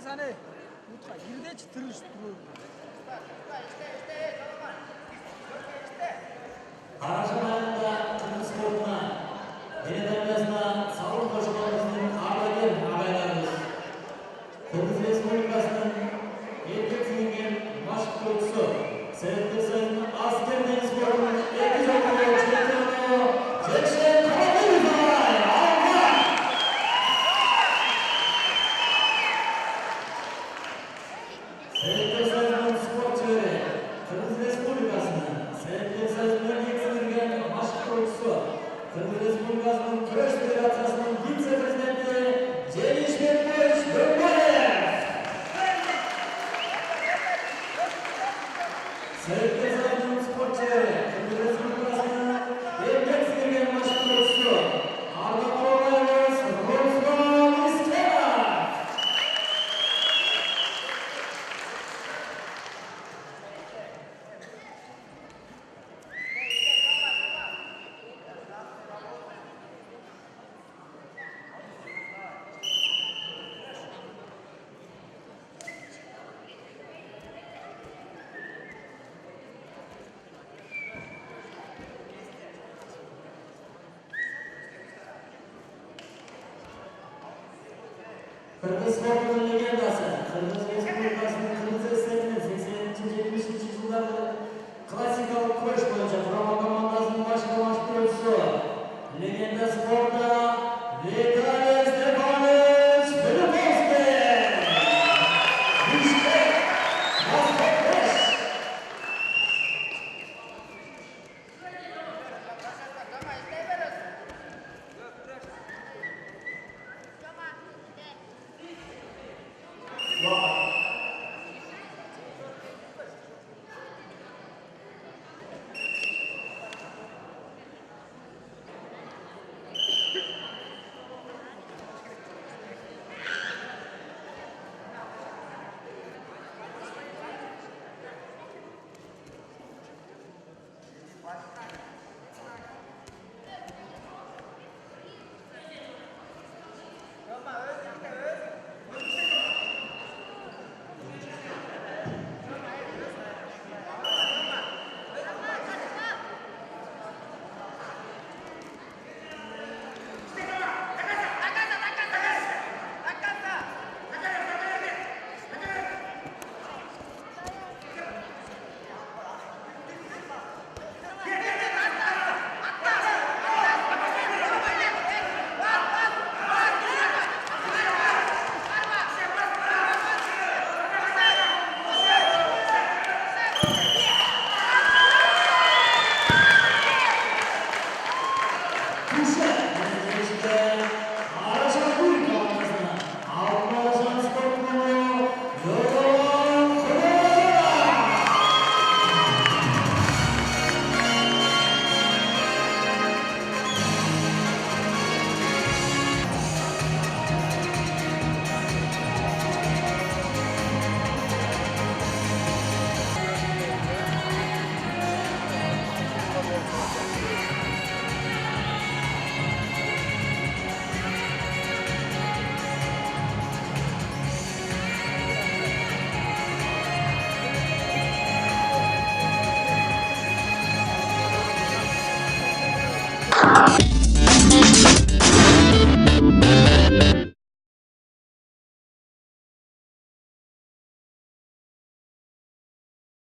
Sana mutfağa girdi çıtırış durur. Araştırmalarında Türk sporuna, Belediyemizde savun koşularımızın ağırlığı haberlerimiz. Kırgız Respublikası'nın erkek sürüngen baş koçusu, Seyrettirsen asker deniz sporunun erkek okulu Çetin Çekşen Karadeniz Seyrettirsen sporcuları, Kırgız Respublikası'nın Seyrettirsen erkek sürüngen baş koçusu, Kırgız Respublikası'nın Köş Federasyası'nın vice-prezidenti Celiş Bektaş Gökbayev. Seyrettirsen sporcuları, Kırgız Respublikası'nın erkek sürüngen baş koçusu, Arda Kolaylos Rozvan İskender. Kırgız sporunun legendası, Kırgız Respublikası'nın Kırgız esnetinin 80-70 yıllarda klasikalık koş boyunca Bravo komandasının başkanı pilotusu, legenda sporda Vitaliy Stepanovich Filipovski. Bişkek, Moskva 5.